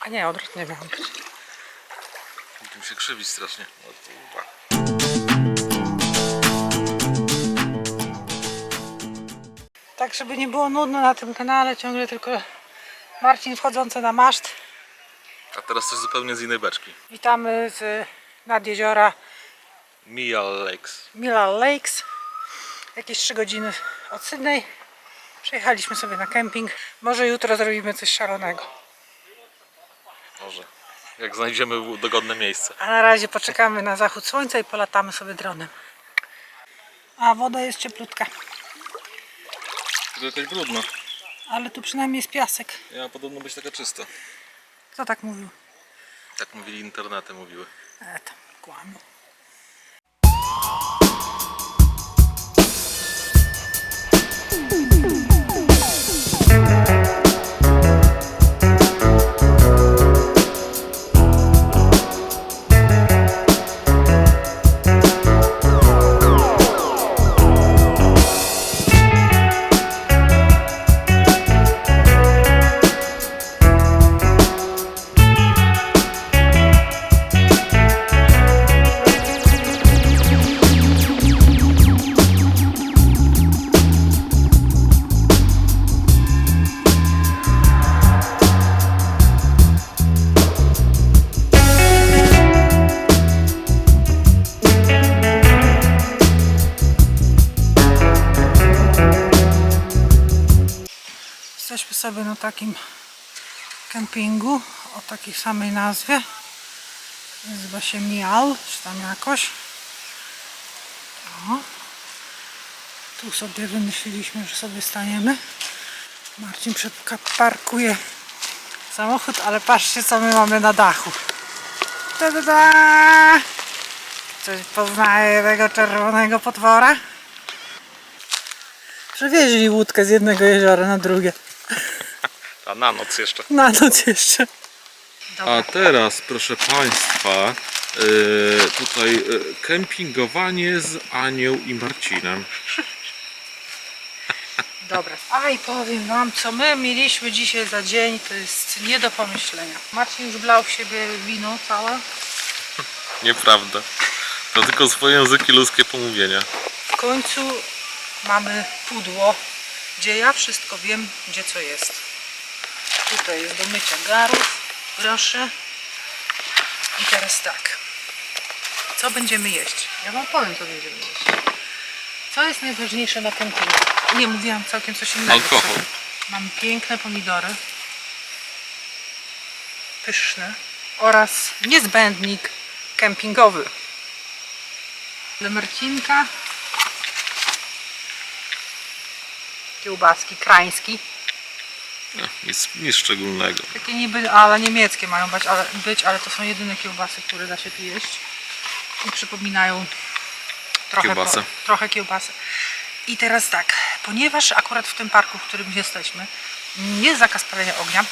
A nie, odwrotnie miałam być. Tu się krzywi strasznie. Tak, żeby nie było nudno na tym kanale, ciągle tylko Marcin wchodzący na maszt. A teraz coś zupełnie z innej beczki. Witamy nad jeziora Mial Lakes. Milan Lakes. Jakieś 3 godziny od Sydney. Przyjechaliśmy sobie na kemping. Może jutro zrobimy coś szalonego. Może. Jak znajdziemy dogodne miejsce. A na razie poczekamy na zachód słońca i polatamy sobie dronem. A woda jest cieplutka. To jakaś brudna. Ale tu przynajmniej jest piasek. Ja podobno być taka czysta. Kto tak mówił? Tak mówili internety, mówiły. Tam kłamie. Jesteśmy sobie na takim kempingu o takiej samej nazwie. Nazywa się Mial, czy tam jakoś. O. Tu sobie wymyśliliśmy, że sobie staniemy. Marcin parkuje samochód, ale patrzcie, co my mamy na dachu. Ta-da-da! Coś poznaje tego czerwonego potwora? Przewieźli łódkę z jednego jeziora na drugie. A na noc jeszcze. Na noc jeszcze. Dobra. A teraz, proszę Państwa, tutaj kempingowanie z Anią i Marcinem. Dobra. A i powiem Wam, co my mieliśmy dzisiaj za dzień, to jest nie do pomyślenia. Marcin już wlał w siebie wino całe. Nieprawda. To tylko swoje języki ludzkie pomówienia. W końcu mamy pudło, gdzie ja wszystko wiem, gdzie co jest. Tutaj jest do mycia garów, proszę. I teraz tak. Co będziemy jeść? Ja Wam powiem, co będziemy jeść. Co jest najważniejsze na kempingu? Nie, mówiłam całkiem coś innego. Alkohol. Mamy piękne pomidory. Pyszne. Oraz niezbędnik kempingowy. Dla Marcinka kiełbaski krański. Nic szczególnego. Takie niby, ale niemieckie mają być, ale to są jedyne kiełbasy, które da się tu jeść. I przypominają trochę kiełbasę. I teraz tak, ponieważ akurat w tym parku, w którym jesteśmy, jest zakaz palenia ognia,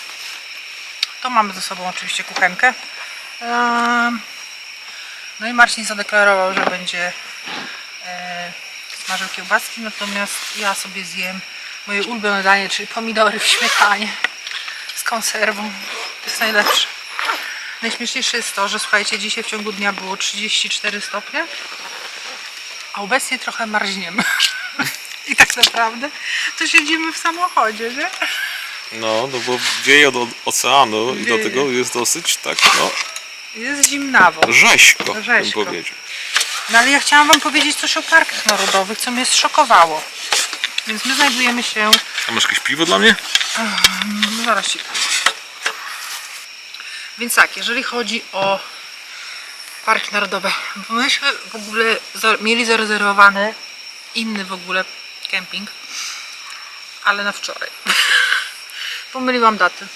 to mamy ze sobą oczywiście kuchenkę. No i Marcin zadeklarował, że będzie smażył kiełbaski, natomiast ja sobie zjem moje ulubione danie, czyli pomidory w śmietanie z konserwą. To jest najlepsze. Najśmieszniejsze jest to, że słuchajcie, dzisiaj w ciągu dnia było 34 stopnie, a obecnie trochę marzniemy. I tak naprawdę to siedzimy w samochodzie, nie? No bo wieje od oceanu i dlatego jest dosyć tak, no, Jest zimnawo. rzeźko, bym Rzeźko. powiedział. No ale ja chciałam Wam powiedzieć coś o parkach narodowych, co mnie zszokowało. Więc my znajdujemy się... A masz jakieś piwo dla mnie? No zaraz Ci powiem. Więc tak, jeżeli chodzi o parki narodowe, bo myśmy w ogóle mieli zarezerwowany inny w ogóle kemping, ale na wczoraj. Pomyliłam daty.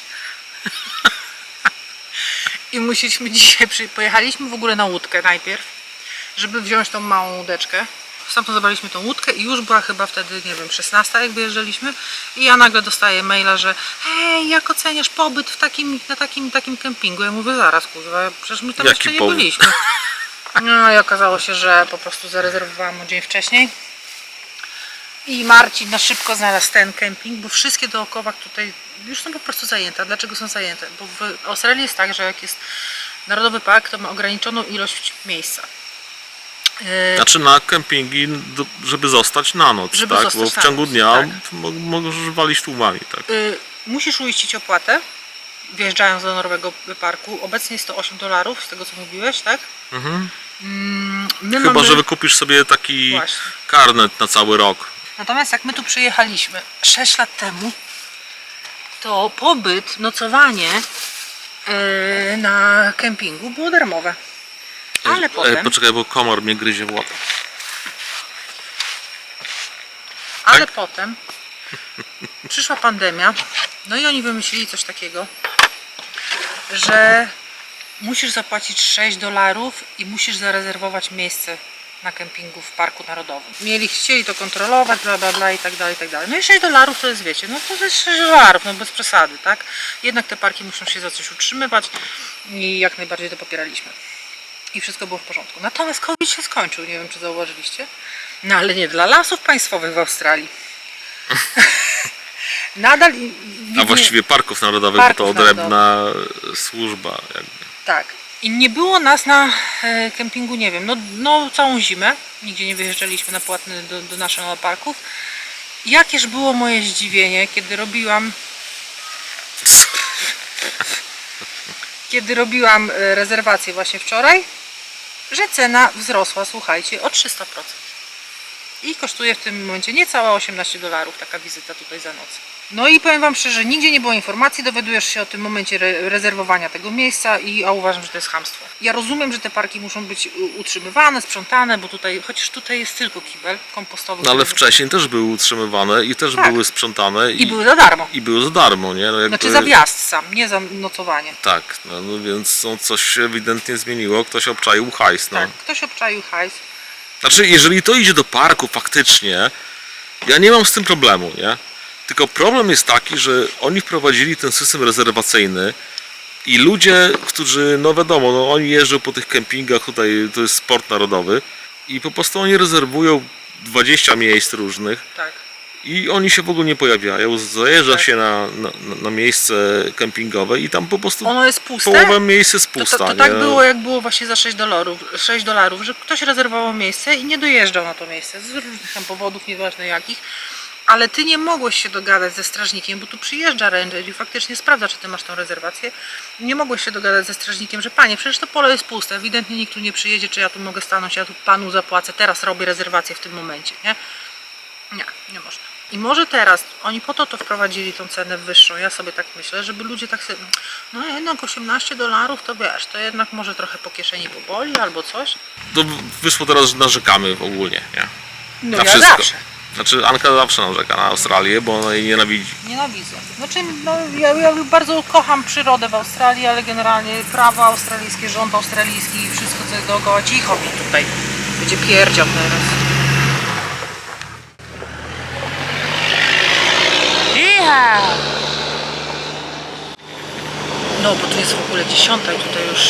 I musieliśmy dzisiaj pojechaliśmy w ogóle na łódkę najpierw, żeby wziąć tą małą łódeczkę. Stamtąd zabraliśmy tą łódkę i już była chyba wtedy, nie wiem, 16, jak wyjeżdżaliśmy. I ja nagle dostaję maila, że hej, jak oceniasz pobyt na takim kempingu? Ja mówię, zaraz kurwa, przecież my tam jeszcze nie byliśmy. No i okazało się, że po prostu zarezerwowałam dzień wcześniej. I Marcin na szybko znalazł ten kemping, bo wszystkie dookoła tutaj już są po prostu zajęte. A dlaczego są zajęte? Bo w Australii jest tak, że jak jest narodowy park, to ma ograniczoną ilość miejsca. Znaczy na kempingi, żeby zostać na noc, Żeby tak? zostać Bo w na ciągu noc, dnia tak. możesz walić tłumami, tak? Musisz uiścić opłatę, wjeżdżając do nowego parku. Obecnie jest to $8, z tego co mówiłeś, tak? My Chyba, mamy... że wykupisz sobie taki Właśnie. karnet na cały rok. Natomiast jak my tu przyjechaliśmy 6 lat temu, to pobyt, nocowanie na kempingu było darmowe. Ale potem... Poczekaj, bo komar mnie gryzie w łapę. Ale potem przyszła pandemia, no i oni wymyślili coś takiego, że musisz zapłacić $6 i musisz zarezerwować miejsce na kempingu w Parku Narodowym. Chcieli to kontrolować, bla bla bla i tak dalej, i tak dalej. No i $6 to jest, wiecie, no to jest $6, no bez przesady, tak? Jednak te parki muszą się za coś utrzymywać i jak najbardziej to popieraliśmy. I wszystko było w porządku. Natomiast COVID się skończył, nie wiem czy zauważyliście. No ale nie dla lasów państwowych w Australii. Nadal... A właściwie parków narodowych, bo to odrębna służba jakby. Tak. I nie było nas na kempingu, nie wiem, no całą zimę. Nigdzie nie wyjeżdżaliśmy na płatny do National Parków. Jakież było moje zdziwienie, kiedy robiłam rezerwację właśnie wczoraj, że cena wzrosła, słuchajcie, o 300%. I kosztuje w tym momencie niecałe $18 taka wizyta tutaj za noc. No i powiem wam szczerze, nigdzie nie było informacji, dowiadujesz się o tym momencie rezerwowania tego miejsca a uważam, że to jest chamstwo. Ja rozumiem, że te parki muszą być utrzymywane, sprzątane, bo tutaj, chociaż tutaj jest tylko kibel kompostowy. No ale wcześniej też były utrzymywane i też były sprzątane. I były za darmo. I były za darmo, nie? No jakby... Znaczy za wjazd sam, nie za nocowanie. Tak, no więc coś się ewidentnie zmieniło, ktoś obczaił hajs, no. Tak, ktoś obczaił hajs. Znaczy, jeżeli to idzie do parku faktycznie, ja nie mam z tym problemu, nie? Tylko problem jest taki, że oni wprowadzili ten system rezerwacyjny i ludzie, którzy, no wiadomo, no oni jeżdżą po tych kempingach, tutaj to jest sport narodowy i po prostu oni rezerwują 20 miejsc różnych. Tak. I oni się w ogóle nie pojawiają. Zajeżdża się na miejsce kempingowe i tam po prostu ono jest puste. połowa miejsc jest pusta. To tak było, jak było właśnie za $6, że ktoś rezerwował miejsce i nie dojeżdżał na to miejsce z różnych tam powodów, nieważne jakich. Ale ty nie mogłeś się dogadać ze strażnikiem, bo tu przyjeżdża ranger i faktycznie sprawdza, czy ty masz tą rezerwację. Nie mogłeś się dogadać ze strażnikiem, że panie, przecież to pole jest puste, ewidentnie nikt tu nie przyjedzie, czy ja tu mogę stanąć, ja tu panu zapłacę, teraz robię rezerwację w tym momencie, nie? Nie można. I może teraz, oni po to wprowadzili tą cenę wyższą, ja sobie tak myślę, żeby ludzie tak sobie, no jednak $18 to wiesz, to jednak może trochę po kieszeni poboli albo coś. To wyszło teraz, że narzekamy ogólnie, nie? No Na ja wszystko. zawsze. Znaczy Anka zawsze narzeka na Australię, bo ona jej nienawidzi. Nienawidzę. Znaczy, no, ja bardzo kocham przyrodę w Australii, ale generalnie prawo australijskie, rząd australijski i wszystko co jest dookoła. Cicho mi tutaj. Będzie pierdział teraz. No, bo tu jest w ogóle 10 i tutaj już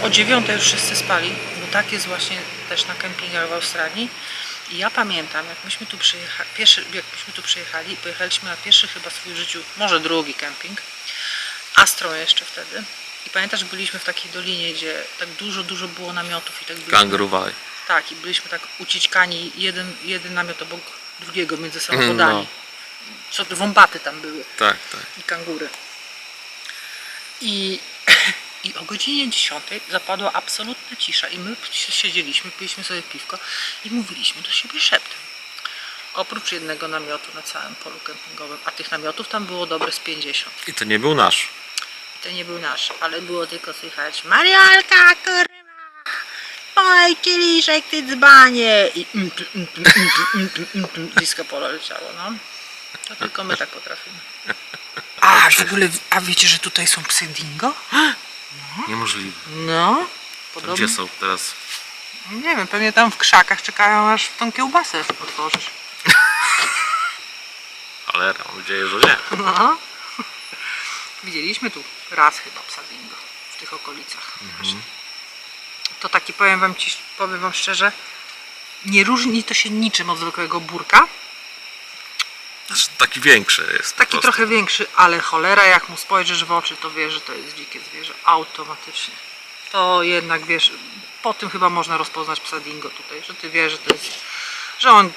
o 9 już wszyscy spali, bo tak jest właśnie też na kempingach w Australii. I ja pamiętam, jak myśmy tu przyjechali, pojechaliśmy na pierwszy chyba w swoim życiu, może drugi kemping, Astrą jeszcze wtedy. I pamiętasz, że byliśmy w takiej dolinie, gdzie tak dużo było namiotów i tak byliśmy. Kangaroo Valley. Tak, i byliśmy tak uciśkani, jeden namiot obok drugiego między samochodami. No. Co wąbaty tam były. Tak. I kangury. I o godzinie 10 zapadła absolutna cisza i my siedzieliśmy, piliśmy sobie piwko i mówiliśmy do siebie szeptem. Oprócz jednego namiotu na całym polu kempingowym, a tych namiotów tam było dobre z 50. I to nie był nasz. I to nie był nasz, ale było tylko słychać Mariolka, kurwa! Polej kieliszek, ty dzbanie! I disco polo leciało, no. To tylko my tak potrafimy. W ogóle, a wiecie, że tutaj są psy dingo? Niemożliwe. No, To gdzie są teraz? Nie wiem, pewnie tam w krzakach czekają, aż tą kiełbasę otworzysz. Cholera, mam nadzieję, że nie. No. Widzieliśmy tu raz chyba psa dingo w tych okolicach. To taki, powiem wam szczerze, nie różni to się niczym od zwykłego burka. Znaczy, taki większy jest. po Taki prostu. trochę większy, ale cholera, jak mu spojrzysz w oczy, to wiesz, że to jest dzikie zwierzę. Automatycznie. To jednak wiesz, po tym chyba można rozpoznać psa dingo tutaj, że ty wiesz, że to jest, że on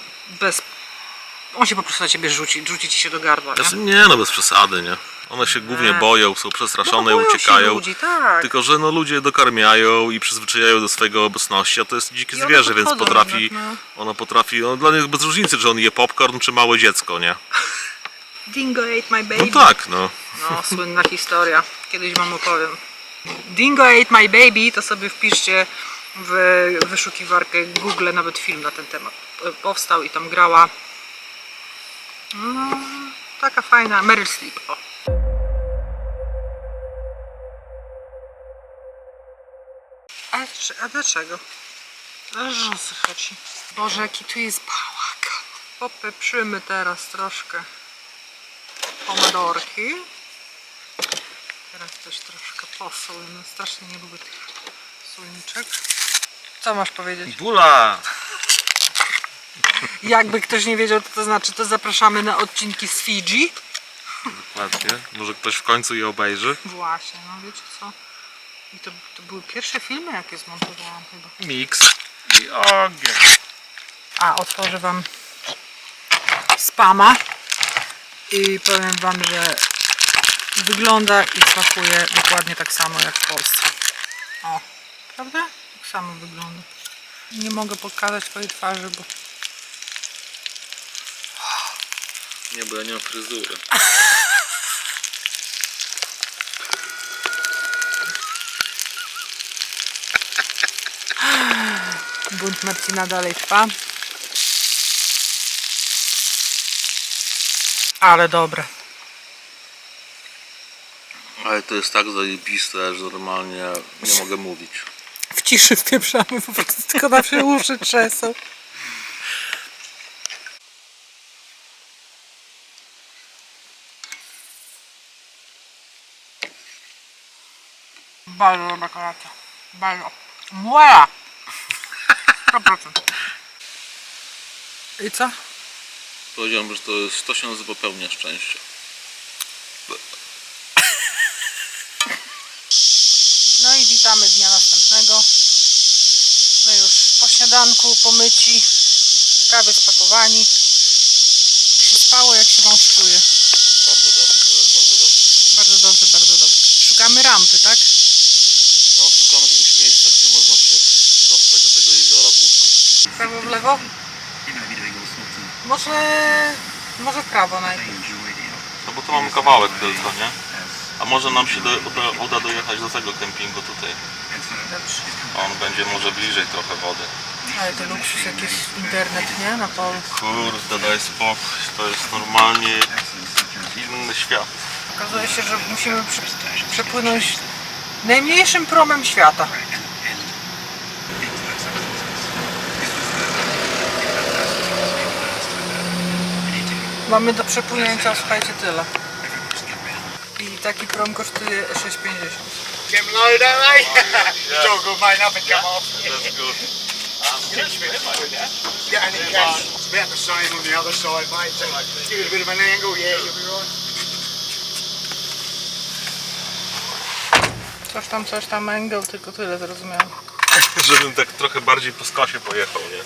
on się po prostu na ciebie rzuci ci się do gardła, nie? Znaczy, nie, no bez przesady, nie? One się głównie Nie. boją, są przestraszone, No, boją się uciekają. ludzi, tak. Tylko, że no, ludzie dokarmiają i przyzwyczajają do swojej obecności, a to jest dzikie I one zwierzę, więc podchodzą potrafi, jednak, no. ono potrafi, no, dla nich bez różnicy, czy on je popcorn, czy małe dziecko, nie? Dingo ate my baby. No tak, no. No, słynna historia. Kiedyś wam opowiem. Dingo ate my baby, to sobie wpiszcie w wyszukiwarkę Google, nawet film na ten temat powstał i tam grała no, taka fajna Meryl Streep. O. A dlaczego? O co chodzi? Boże, jaki tu jest bałagan. Popeprzymy teraz troszkę pomidorki. Teraz też troszkę posól. No, strasznie nie lubię tych sólniczek. Co masz powiedzieć? Bula! Jakby ktoś nie wiedział, to znaczy, to zapraszamy na odcinki z Fidżi. Dokładnie. Może ktoś w końcu je obejrzy. Właśnie, no wiecie co? I to były pierwsze filmy, jakie zmontowałam chyba. Miks i ogień. A, otworzę wam spama i powiem wam, że wygląda i smakuje dokładnie tak samo jak w Polsce. O, prawda? Tak samo wygląda. Nie mogę pokazać swojej twarzy, bo Nie, bo ja nie mam fryzury. bunt Marcina dalej trwa. Ale dobre. Ale to jest tak zajebiste, że normalnie nie mogę mówić. W ciszy wpieprzamy, po prostu tylko na się uszy trzęsą. Bardzo dobra kolacja. Bardzo. Muela! 100%. I co? Powiedziałem, że to się nazywa pełnia szczęścia. No i witamy dnia następnego. My już po śniadanku, pomyci, prawie spakowani. Jak się spało, jak się wam czuje? Bardzo dobrze, bardzo dobrze. Bardzo dobrze, bardzo dobrze. Szukamy rampy, tak? No, szukam jakiegoś miejsca, gdzie można się dostać do tego jeziora w łódku. W prawo, w lewo? Może w prawo najpierw. No bo tu mamy kawałek tylko, nie? A może nam się uda dojechać do tego kempingu tutaj. Dobrze. On będzie może bliżej trochę wody. Ale to luksus jakiś internet, nie? Na polu. Kurde, daj spokój. To jest normalnie inny świat. Okazuje się, że musimy przepłynąć najmniejszym promem świata. Mamy do przepłynięcia, słuchajcie, tyle. I taki prom kosztuje 6,50. Get low, don't they? It's all good, mate. Nothing come off. That's good. Yeah, and in cash, it's about the same on the other side, mate. So give it a bit of an angle, yeah, you'll be right. Coś tam angle, tylko tyle zrozumiałem. Żebym tak trochę bardziej po skosie pojechał, nie?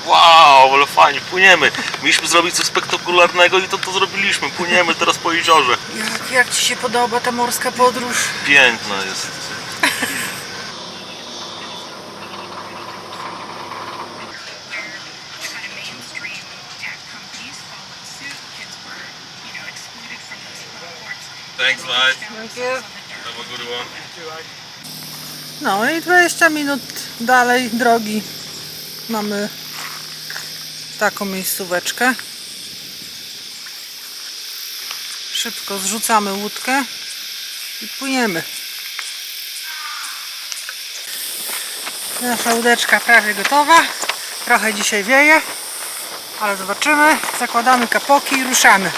Wow, ale fajnie, płyniemy. Mieliśmy zrobić coś spektakularnego i to zrobiliśmy. Płyniemy teraz po jeziorze. Jak Ci się podoba ta morska podróż? Piękna jest. kind of mainstream tech companies followed suit. Kids were, excluded from those cohorts. Thanks, mate. Dziękuję. Have a good one. No i 20 minut dalej drogi mamy taką miejscóweczkę. Szybko zrzucamy łódkę i płyniemy. Nasza łódeczka prawie gotowa. Trochę dzisiaj wieje, ale zobaczymy. Zakładamy kapoki i ruszamy.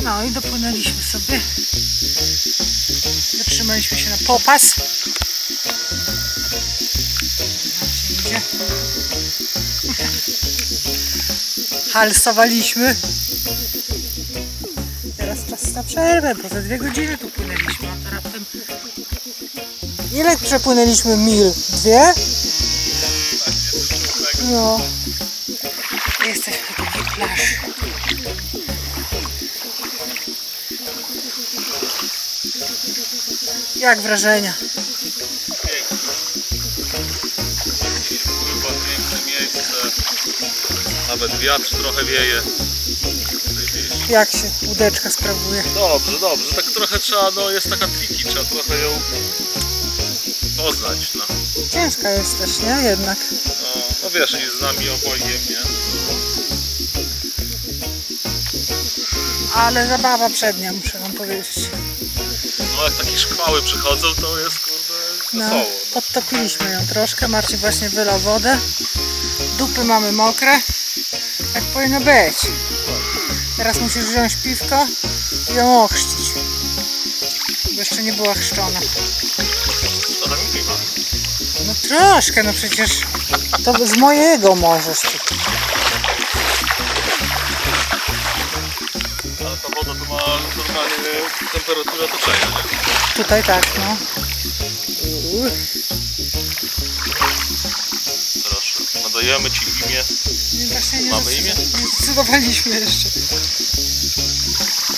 No i dopłynęliśmy sobie. Zatrzymaliśmy się na popas. Zobaczcie, idzie. Halsowaliśmy. Teraz czas na przerwę, bo za 2 godziny tu płynęliśmy, a to raptem... Ile przepłynęliśmy mil? 2? No. Jesteśmy na takiej plaży. Jak wrażenia? Kurwa, piękne miejsce. Nawet wiatr trochę wieje. Jak się łódeczka sprawuje? Dobrze, dobrze. Tak trochę trzeba, no jest taka triki, trzeba trochę ją poznać, no. Ciężka jest też, nie? Jednak. No wiesz, i z nami obojgiem, nie? Ale zabawa przednia, muszę wam powiedzieć. No jak takie szkwały przychodzą, to jest kurde No, wesoło. podtopiliśmy ją troszkę. Marcin właśnie wylał wodę. Dupy mamy mokre. Tak powinno być. Teraz musisz wziąć piwko i ją ochrzcić. Bo jeszcze nie była chrzczona. To tak piwa. No troszkę, no przecież to z mojego możesz ty. Ale ta woda to ma normalnie temperaturę otoczenia, nie? Tutaj tak, no. Proszę. Nadajemy ci imię. Właśnie nie Mamy imię? Nie zdecydowaliśmy jeszcze.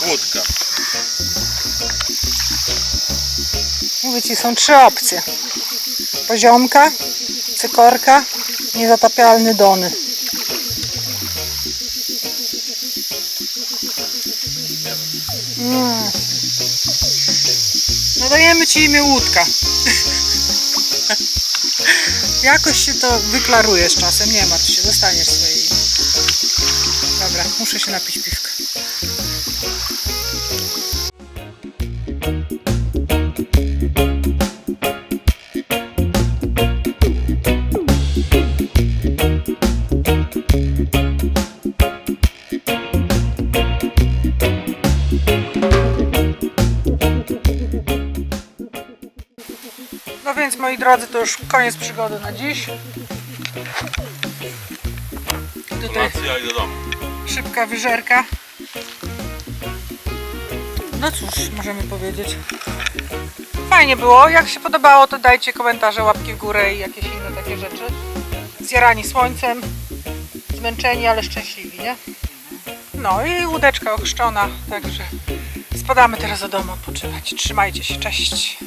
Łódka. Mówię ci, są 3 opcje. Poziomka, cykorka, niezatapialny Dony. No dajemy ci imię Łódka. Jakoś się to wyklaruje z czasem, nie martw się, dostaniesz swoje imię. Dobra, muszę się napić piwka. No więc moi drodzy, to już koniec przygody na dziś. Tutaj Ja idę do domu. szybka wyżerka. No cóż, możemy powiedzieć. Fajnie było. Jak się podobało, to dajcie komentarze, łapki w górę i jakieś inne takie rzeczy. Zjarani słońcem, zmęczeni, ale szczęśliwi, nie? No i łódeczka ochrzczona, także spadamy teraz do domu odpoczywać. Trzymajcie się, cześć!